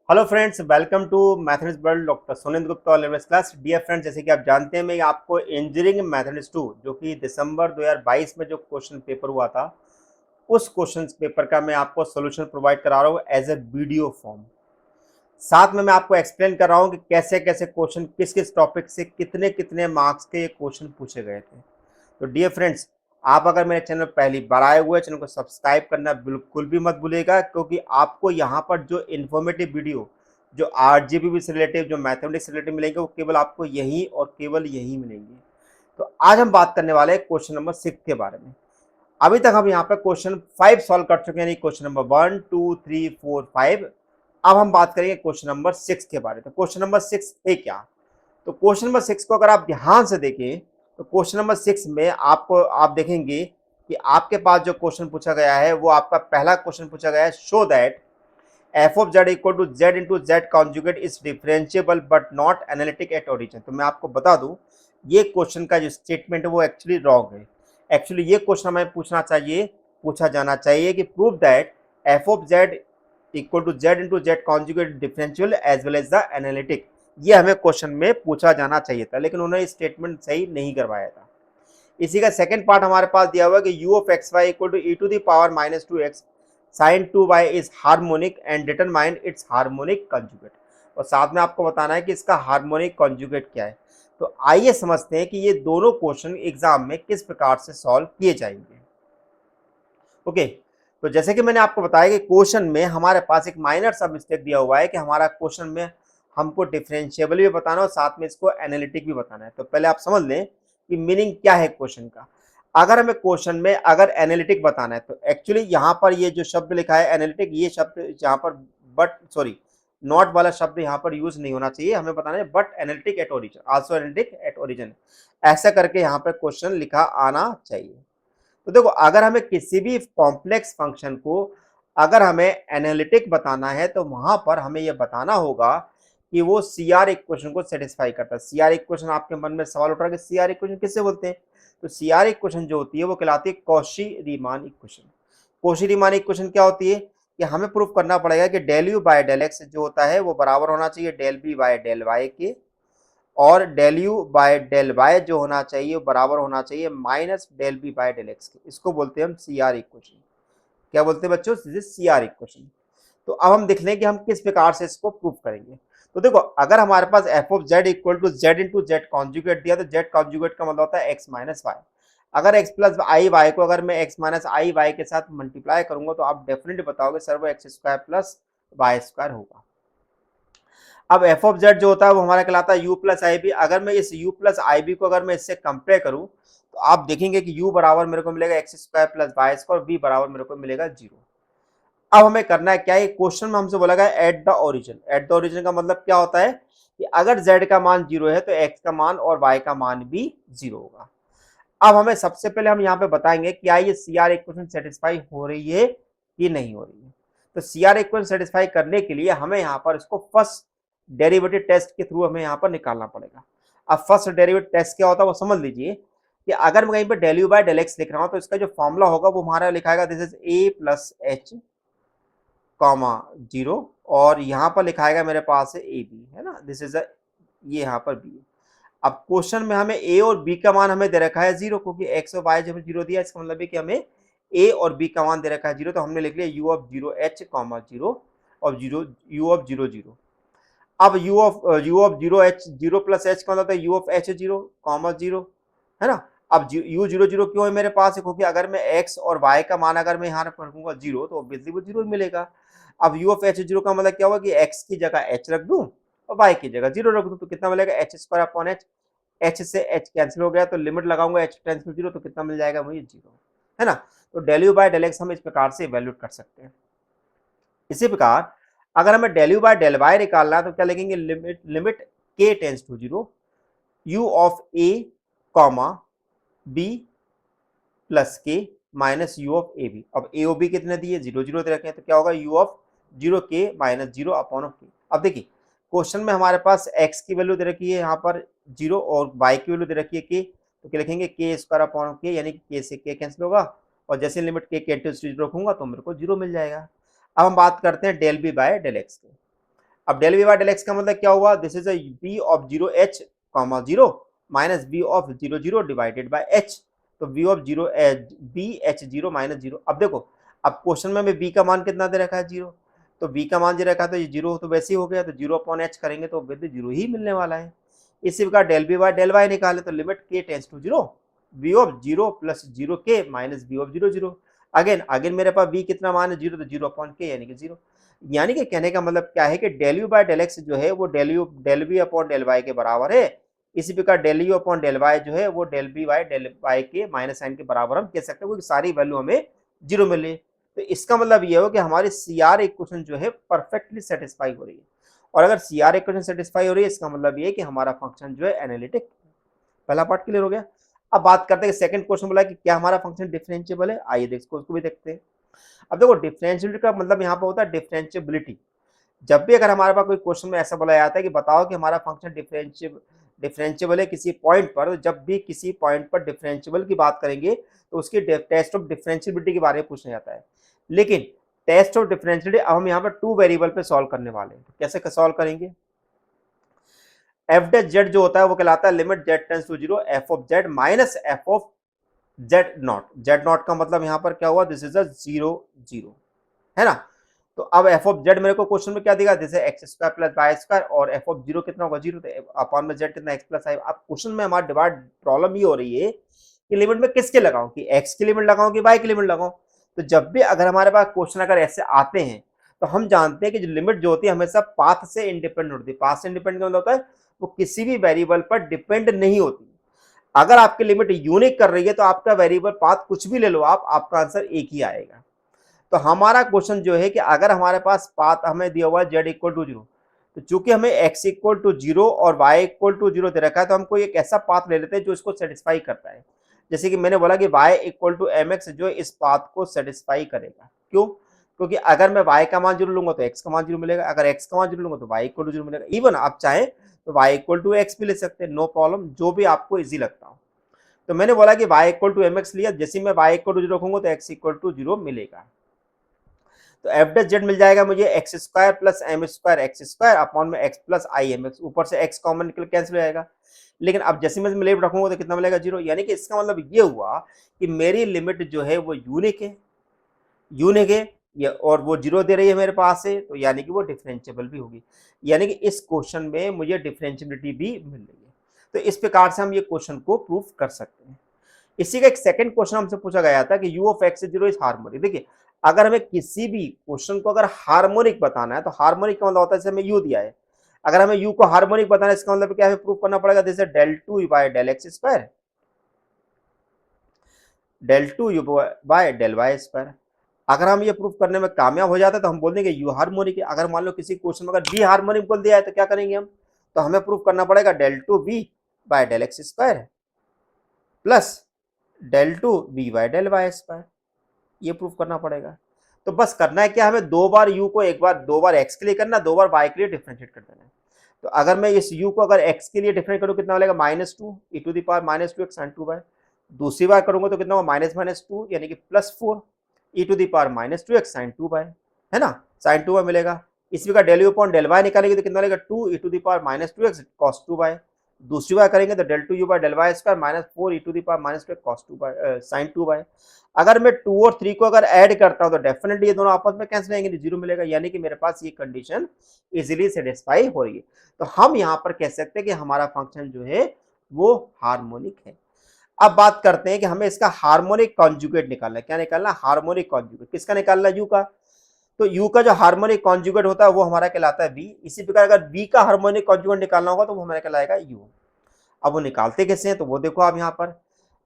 Hello friends, welcome to mathematics world doctor Sunindra Gupta level class. Dear friends, जैसे कि आप जानते हैं, मैं आपको इंजीनियरिंग मैथमेटिक्स 2 जो कि दिसंबर 2022 में जो क्वेश्चन पेपर हुआ था, उस क्वेश्चन पेपर का मैं आपको सोल्यूशन प्रोवाइड करा रहा हूँ एज ए वीडियो फॉर्म। साथ में मैं आपको एक्सप्लेन कर रहा हूँ कि कैसे कैसे क्वेश्चन, किस किस टॉपिक से कितने कितने मार्क्स के क्वेश्चन पूछे गए थे। तो डियर फ्रेंड्स, आप अगर मेरे चैनल पहली बार आए हुए हैं, चैनल को सब्सक्राइब करना बिल्कुल भी मत भूलिएगा, क्योंकि आपको यहाँ पर जो इन्फॉर्मेटिव वीडियो, जो आरजीबी से रिलेटेड, जो मैथमेटिक्स से रिलेटेड मिलेंगे, वो केवल आपको यहीं और केवल यहीं मिलेंगे। तो आज हम बात करने वाले हैं क्वेश्चन नंबर 6 के बारे में। अभी तक हम यहाँ पर क्वेश्चन 5 सॉल्व कर चुके हैं, यानी क्वेश्चन नंबर 1 2 3 4 5। अब हम बात करेंगे क्वेश्चन नंबर 6 के बारे में। तो क्वेश्चन नंबर 6 है क्या? तो क्वेश्चन नंबर 6 को अगर आप ध्यान से देखें, तो क्वेश्चन नंबर 6 में आपको आप देखेंगे कि आपके पास जो क्वेश्चन पूछा गया है, वो आपका पहला क्वेश्चन पूछा गया है, show that f of Z equal to Z into Z conjugate is differentiable but not analytic at origin. तो मैं आपको बता दूं, ये क्वेश्चन का जो स्टेटमेंट है वो एक्चुअली रॉन्ग है। एक्चुअली ये क्वेश्चन हमें पूछा जाना चाहिए कि prove that f of Z equal to Z into Z conjugate differential as well as the analytic. ये हमें क्वेश्चन में पूछा जाना चाहिए था, लेकिन उन्होंने स्टेटमेंट सही नहीं करवाया था। इसी का सेकंड पार्ट हमारे पास दिया हुआ है कि u of x y equal to e to the power minus two x sine two y is harmonic and determine its harmonic conjugate. और साथ में आपको बताना है कि इसका हार्मोनिक कंजुगेट क्या है। तो आइए समझते हैं कि ये दोनों क्वेश्चन एग्जाम में किस प्रकार से सॉल्व किए जाएंगे। ओके, तो जैसे कि मैंने आपको बताया कि क्वेश्चन में हमारे पास एक माइनर सा मिस्टेक दिया हुआ है कि हमारा क्वेश्चन में हमको डिफरेंशिएबल भी बताना है और साथ में इसको एनालिटिक भी बताना है। तो पहले आप समझ लें कि मीनिंग क्या है क्वेश्चन का। अगर हमें क्वेश्चन में अगर एनालिटिक बताना है, तो एक्चुअली यहाँ पर ये जो शब्द लिखा है एनालिटिक, ये शब्द यहाँ पर बट सॉरी नॉट वाला शब्द यहाँ पर यूज नहीं होना चाहिए। हमें बताना है but analytic at origin, also analytic at origin, ऐसा करके यहाँ पर क्वेश्चन लिखा आना चाहिए। तो देखो, अगर हमें किसी भी कॉम्प्लेक्स फंक्शन को अगर हमें एनालिटिक बताना है, तो वहां पर हमें यह बताना होगा कि वो सीआर इक्वेशन को सेटिस्फाई करता है। सीआर इक्वेशन, आपके मन में सवाल उठ रहा है कि सीआर इक्वेशन किससे बोलते हैं? तो सीआर इक्वेशन जो होती है वो कहलाती है Cauchy Riemann equation. Cauchy Riemann equation क्या होती है कि हमें प्रूफ करना पड़ेगा कि del you by del x जो होता है वो बराबर होना चाहिए del B by del y के, और del you by del y जो होना चाहिए वो बराबर होना चाहिए minus del B by del x के। इसको बोलते हैं हम सी आर इक्वेशन। क्या बोलते हैं बच्चों? C R equation. तो अब हम देख लें कि हम किस प्रकार से इसको प्रूव करेंगे। तो देखो, अगर हमारे पास F of Z equal to Z into Z conjugate दिया, तो जेड कॉन्जुगेट का मतलब होता है एक्स माइनस वाई। अगर एक्स प्लस आई वाई को अगर मैं एक्स माइनस आई वाई के साथ मल्टीप्लाई करूंगा, तो आप डेफिनेटली बताओगे सर वो x square plus y square होगा। अब एफ ऑफ जेड जो होता है वो हमारा कहलाता है यू प्लस आई बी। अगर मैं इस यू प्लस आई बी को अगर मैं इससे कंपेयर करूं, तो आप देखेंगे कि u बराबर मेरे को मिलेगा x square plus y square, v बराबर मेरे को मिलेगा 0। अब हमें करना है क्या है, क्वेश्चन में हमसे बोला गया at the origin. At the origin का मतलब क्या होता है कि अगर z का मान 0 है तो x का मान और y का मान भी 0 होगा। अब हमें सबसे पहले हम यहाँ पे बताएंगे क्या ये सी आर इक्वेशन सेटिस्फाई हो रही है कि नहीं हो रही है। तो सी आर इक्वेशन सेटिस्फाई करने के लिए हमें यहाँ पर इसको फर्स्ट डेरिवेटिव टेस्ट के थ्रू हमें यहाँ पर निकालना पड़ेगा। अब फर्स्ट डेरिवेटिव टेस्ट क्या होता है वो समझ लीजिए कि अगर मैं कहीं पर del you by del x लिख रहा हूँ, तो इसका जो फॉर्मूला होगा वो हमारा लिखाएगा this is A plus H comma 0, और यहाँ पर लिखाएगा मेरे पास है ए बी, है ना, दिस इज ये यहाँ पर बी। अब क्वेश्चन में हमें ए और बी का मान हमें दे रखा है 0, क्योंकि एक्स और वाई जब 0 दिया, इसका मतलब है कि हमें ए और बी का मान दे रखा है 0। तो हमने लिख लिया यू ऑफ 0 एच कॉमा 0 और 0 यू ऑफ 0 0। अब you of 0 H 0 plus H का मतलब है यू ऑफ एच 0 कॉमा 0, है ना। अब यू 0 0 क्यों है मेरे पास? क्योंकि अगर मैं एक्स और वाई का मान अगर मैं यहाँ रखूंगा 0, तो ऑब्वियसली वो 0 मिलेगा। अब यू ऑफ एच 0 का मतलब क्या होगा कि एक्स की जगह एच रख दूं और वाई की जगह 0 रख दूं, तो कितना मिलेगा H square upon H. H से एच कैंसिल हो गया, तो लिमिट लगाऊंगा एच टेंस टू 0, तो कितना मिल जाएगा मुझे 0, है ना। तो del you by del x हम इस प्रकार से इवेल्यूट कर सकते हैं। इसी प्रकार अगर हमें del you by del Y निकालना है, तो क्या लिखेंगे? Limit limit K tends to 0 U of A comma B plus K minus U of A B. अब ए ओ बी कितने दिए? 0 0 दे रखे हैं, तो क्या होगा यू ऑफ 0 के माइनस 0 अपॉन ऑफ के। अब देखिए, क्वेश्चन में हमारे पास x की वैल्यू दे रखी है यहाँ पर 0 और y की वैल्यू दे रखी है k, तो क्या लिखेंगे के स्क्वायर अपॉन के, यानी कि k से k कैंसिल होगा, और जैसे लिमिट k के टू 0 रखूंगा तो मेरे को 0 मिल जाएगा। अब हम बात करते हैं del B by del X की। अब del V by del X का मतलब क्या हुआ, this is B of zero H comma zero minus B of zero zero divided by H. तो B of zero B H zero minus zero. अब देखो, अब क्वेश्चन में हमें बी का मान कितना दे रखा है, जीरो, तो बी का मान दे रखा है तो ये जीरो तो वैसे ही हो गया, तो जीरो अपॉन एच करेंगे तो विद जीरो ही मिलने वाला है। इसी प्रकार del B by del Y निकाले तो limit K tends to zero, B of zero plus zero K minus B of zero zero. Again again मेरे पास बी कितना मान है, जीरो, तो जीरो अपॉन के यानी कि जीरो। यानी कि कहने का मतलब क्या है कि del you by del x जो है वो del b upon del y के बराबर है। इसी प्रकार del u upon del y जो है वो del B by del y के माइनस साइन के बराबर हम कह सकते हैं, क्योंकि सारी वैल्यू हमें जीरो मिली। तो इसका मतलब ये हो कि हमारी सी आर इक्वेशन जो है परफेक्टली सेटिस्फाई हो रही है। और अगर सी आर इक्वेशन सेटिस्फाई हो रही है इसका मतलब ये है कि हमारा फंक्शन जो है एनालिटिक। पहला पार्ट क्लियर हो गया। अब बात करते हैं सेकंड क्वेश्चन बोला कि क्या हमारा फंक्शन डिफरेंशिएबल है। आइए देखो उसको भी देखते हैं। अब देखो डिफरेंशिएबिलिटी का मतलब यहाँ पे होता है डिफरेंशिएबिलिटी। जब भी अगर हमारे पास कोई क्वेश्चन में ऐसा बोला जाता है कि बताओ कि हमारा फंक्शन डिफरेंशिएबल है किसी पॉइंट पर, तो जब भी किसी पॉइंट पर डिफरेंशिएबल की बात करेंगे तो उसकी टेस्ट ऑफ डिफरेंशिएबिलिटी के बारे में पूछा जाता है। लेकिन टेस्ट ऑफ डिफरेंशिएबिलिटी अब हम यहाँ पर टू वेरिएबल पे सॉल्व करने वाले हैं। तो कैसे सॉल्व करेंगे, एफ डैश जेड जो होता है वो कहलाता है limit z tends to zero f of z minus f of z not. Z not का मतलब यहाँ पर क्या हुआ, this is a zero zero, है ना। तो अब एफ ऑफ जेड मेरे को क्वेश्चन में क्या दिखा, जैसे x square plus y square, और एफ ऑफ जीरो कितना होगा, जीरो, तो अपॉन में जेड कितना एक्स प्लस आई। अब क्वेश्चन में हमारा डिवाइड प्रॉब्लम ये हो रही है कि लिमिट में किसके लगाऊं, कि एक्स की लिमिट लगाऊं कि वाई की लिमिट लगाऊं। तो जब भी अगर हमारे पास क्वेश्चन अगर ऐसे आते हैं तो हम जानते हैं कि जो लिमिट जो होती है हमेशा पाथ से इंडिपेंडेंट होती है। पाथ से इंडिपेंडेंट मतलब होता है वो किसी भी वेरिएबल पर डिपेंड नहीं होती। अगर आपकी लिमिट यूनिक कर रही है तो आपका वेरिएबल पाथ कुछ भी ले लो आप, आपका आंसर एक ही आएगा। तो हमारा क्वेश्चन जो है कि अगर हमारे पास पाथ हमें दिया हुआ है जेड इक्वल टू जीरो, तो चूंकि हमें एक्स इक्वल टू जीरो और वाई इक्वल टू जीरो दे रखा है तो हम कोई एक ऐसा पाथ ले लेते हैं जो इसको सेटिस्फाई करता है। जैसे कि मैंने बोला कि y equal to m x जो इस पाथ को सेटिस्फाई करेगा। क्यों, क्योंकि अगर मैं वाई का मान जीरो लूंगा तो एक्स का मान जीरो मिलेगा, अगर एक्स का मान जीरो लूंगा तो वाई इक्वल टू जीरो मिलेगा। इवन आप चाहें तो वाई इक्वल टू एक्स भी ले सकते हैं, नो प्रॉब्लम, जो भी आपको इजी लगता हो। तो मैंने बोला कि y equal to m x लिया, जैसे मैं y इक्वल टू जीरो रखूंगा तो x इक्वल टू जीरो मिलेगा। तो एफ डैश जेड मिल जाएगा मुझे X square plus M square X square upon में X plus I M X, ऊपर से एक्स कॉमन निकल कैंसिल हो जाएगा। लेकिन अब जैसे मैं लिमिट रखूंगा तो कितना मिलेगा, जीरो। यानी कि इसका मतलब ये हुआ कि मेरी लिमिट जो है वो यूनिक है, यूनिक है ये, और वो जीरो दे रही है मेरे पास से, तो यानी कि वो डिफरेंशिएबल भी होगी। यानी कि इस क्वेश्चन में मुझे डिफरेंशिएबिलिटी भी मिल रही है। तो इस प्रकार से हम ये क्वेश्चन को प्रूव कर सकते हैं। इसी का एक सेकंड क्वेश्चन हमसे पूछा गया था कि u of x zero is harmonic. देखिए अगर हमें किसी भी क्वेश्चन को अगर हार्मोनिक बताना है तो हार्मोनिक का मतलब होता है जैसे हमें u दिया है, अगर हमें u को हार्मोनिक बताना है इसका मतलब क्या है, प्रूव करना पड़ेगा जैसे del two by del x square, del two u by del y square. अगर हम ये प्रूव करने में कामयाब हो जाते हैं तो हम बोल देंगे यू हार्मोनिक है। अगर मान लो किसी क्वेश्चन में अगर बी हार्मोनिक बोल दिया है तो क्या करेंगे हम, तो हमें प्रूव करना पड़ेगा del two b by del x square plus del two b by del y square, ये प्रूफ करना पड़ेगा। तो बस करना है क्या, हमें दो बार u को, एक बार दो बार x के लिए करना, दो बार y के लिए डिफरेंशिएट कर देना है। तो अगर मैं इस u को अगर x के लिए डिफरेंशिएट करूं कितना मिलेगा, minus two e to the power minus two x sine two y, दूसरी बार करूंगा तो कितना होगा, माइनस माइनस टू यानी कि plus four e to the power minus two x sine two y, है ना, साइन टू बाय मिलेगा। इसी का del u upon del y निकालेंगे तो कितना मिलेगा, two e to the power minus two x cos two y, दूसरी बार करेंगे तो del two u by del y square minus four e to the power minus two x cos two y sine two bye. अगर मैं 2 और 3 को अगर add करता हूं तो डेफिनेटली ये दोनों आपस में कैंसिल होंगे, जीरो मिलेगा। यानी कि मेरे पास ये कंडीशन इजीली सेटिस्फाई हो रही है। तो हम यहां पर कह सकते हैं कि हमारा फंक्शन जो है वो हार्मोनिक है। अब बात करते हैं कि हमें इसका हार्मोनिक कॉन्जुगेट निकालना है। क्या निकालना है, हार्मोनिक कॉन्जुगेट। किसका निकालना है, यू का। तो यू का जो हार्मोनिक कॉन्जुगेट होता है वो हमारा कहलाता है बी। इसी प्रकार अगर बी का हार्मोनिक कॉन्जुगेट निकालना होगा तो वो हमारा कहलाएगा यू। अब वो निकालते कैसे हैं तो वो देखो आप यहाँ पर,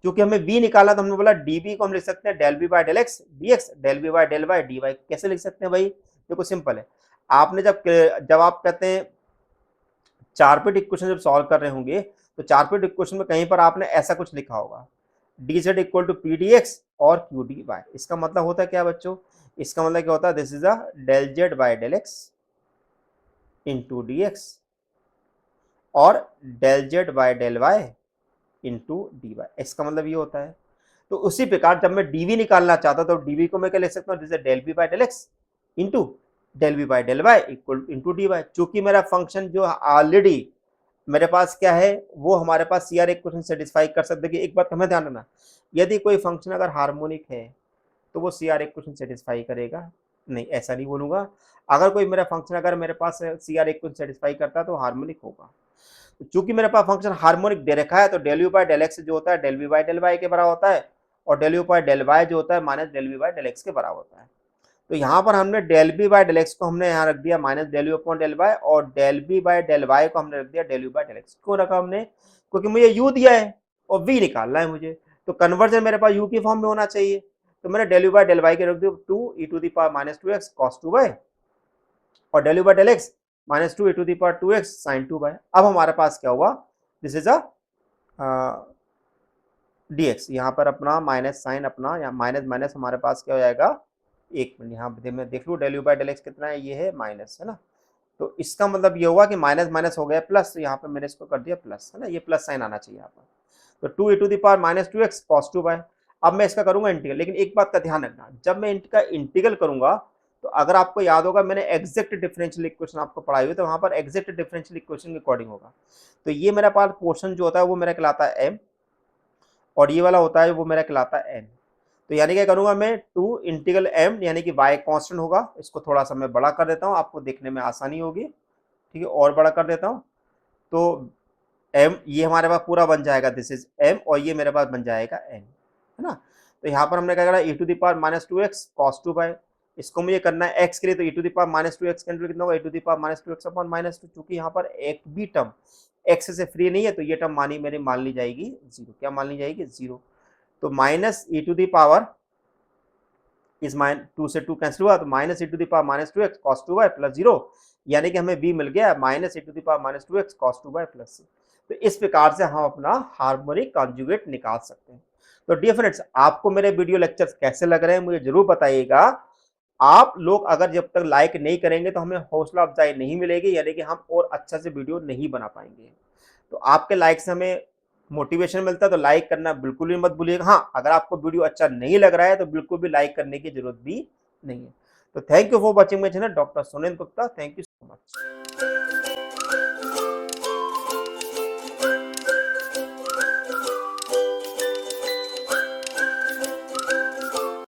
क्योंकि हमें b निकाला तो हमने बोला db को हम लिख सकते हैं del B by del x dx, del B by del y dy। कैसे लिख सकते हैं भाई, देखो सिंपल है। आपने जब जब आप कहते हैं चार पिट इक्वेशन जब सॉल्व कर रहे होंगे तो चार पिट इक्वेशन में कहीं पर आपने ऐसा कुछ लिखा होगा, dz equal to p d x और क्यू डी वाई। इसका मतलब होता है क्या बच्चों, इसका मतलब क्या होता है, this is a del z by del x into d x और del z by del y into d y. इसका मतलब ये होता है। तो उसी प्रकार जब मैं डीवी निकालना चाहता तो डीवी को मैं क्या लिख सकता हूँ, जैसे del B by del x into del v by del y equal into d y. चूंकि मेरा फंक्शन जो ऑलरेडी मेरे पास क्या है वो हमारे पास सी आर इक्वेशन सेटिस्फाई कर सकते। देखिए एक बात हमें ध्यान रखना, यदि कोई फंक्शन अगर हार्मोनिक है तो वो सी आर इक्वेशन सेटिस्फाई करेगा नहीं, ऐसा नहीं बोलूंगा। अगर कोई मेरा फंक्शन अगर मेरे पास सी आर इक्वेशन सेटिस्फाई करता है तो हार्मोनिक होगा। तो चूंकि मेरे पास फंक्शन हार्मोनिक दे रखा है तो del u by del x जो होता है del v by del y के बराबर होता है, और del u by del y जो होता है minus del v by del x के बराबर होता है। तो यहाँ पर हमने del B by del x को हमने यहाँ रख दिया minus del u upon del y, और del B by del y को हमने रख दिया del you by del x. क्यों रखा हमने? क्योंकि मुझे यू दिया है और वी निकालना है मुझे, तो कन्वर्जन मेरे पास यू की फॉर्म में होना चाहिए। तो मैंने del you by del y के रख दिया 2 e to the power minus 2x cos 2 by, और del you by del x minus 2 e to the power 2x sine 2 by. अब हमारे पास क्या हुआ, दिस इज अ dx, यहाँ पर अपना माइनस साइन अपना यहाँ माइनस माइनस हमारे पास क्या हो जाएगा, एक मिनट यहाँ पे मैं देख लूँ del u by del x कितना है, ये है माइनस है ना। तो इसका मतलब ये हुआ कि माइनस माइनस हो गया प्लस, तो यहाँ पे मैंने इसको कर दिया प्लस है ना, ये प्लस साइन आना चाहिए यहाँ पर। तो 2 e to the power minus 2x cos 2 by. अब मैं इसका करूंगा इंटीग्रल, लेकिन एक बात का ध्यान रखना, जब मैं इनका इंटीग्रल करूंगा तो अगर आपको याद होगा मैंने एग्जैक्ट डिफरेंशियल इक्वेशन आपको पढ़ाई हुई, तो वहां पर एग्जैक्ट डिफरेंशियल इक्वेशन के अकॉर्डिंग होगा। तो ये मेरे पास पोर्शन जो होता है वो मेरा कहलाता है m, और ये वाला होता है वो मेरा कहलाता है n। तो यानी क्या करूंगा मैं 2 इंटीग्रल m, यानी कि y कांस्टेंट होगा, इसको थोड़ा सा मैं बड़ा कर देता हूँ आपको देखने में आसानी होगी, ठीक है, और बड़ा कर देता हूँ। तो m ये हमारे पास पूरा बन जाएगा, दिस इज m, और ये मेरे पास बन जाएगा n, है ना। तो यहाँ पर हमने क्या करा e to the power minus 2x cos 2 बाय, इसको मुझे करना है x के लिए, तो e to the power minus 2x cancel कितना होगा, e to the power minus 2x upon minus 2। चूंकि यहाँ पर एक भी टर्म x से फ्री नहीं है तो ये टर्म मेरी मान ली जाएगी जीरो। क्या मान ली जाएगी? जीरो। तो minus e to the power इस माइन 2 से 2 कैंसिल हुआ, तो minus e to the power minus 2x cos 2 y plus zero, यानी कि हमें b मिल गया minus e to the power minus 2x cos 2 y plus c। तो इस प्रकार से हम अपना हार्मोनिक कॉन्जुगेट निकाल सकते हैं। तो डियर फ्रेंड्स, आपको मेरे वीडियो लेक्चर्स कैसे लग रहे हैं मुझे जरूर बताइएगा। आप लोग अगर जब तक लाइक नहीं करेंगे तो हमें हौसला अफजाई नहीं मिलेगी, यानी कि हम और अच्छा से वीडियो नहीं बना पाएंगे। तो आपके लाइक से हमें मोटिवेशन मिलता है, तो लाइक करना बिल्कुल भी मत भूलिएगा। हाँ, अगर आपको वीडियो अच्छा नहीं लग रहा है तो बिल्कुल भी लाइक करने की जरूरत भी नहीं है। तो thank you for watching my channel doctor Sunil Gupta. Thank you so much.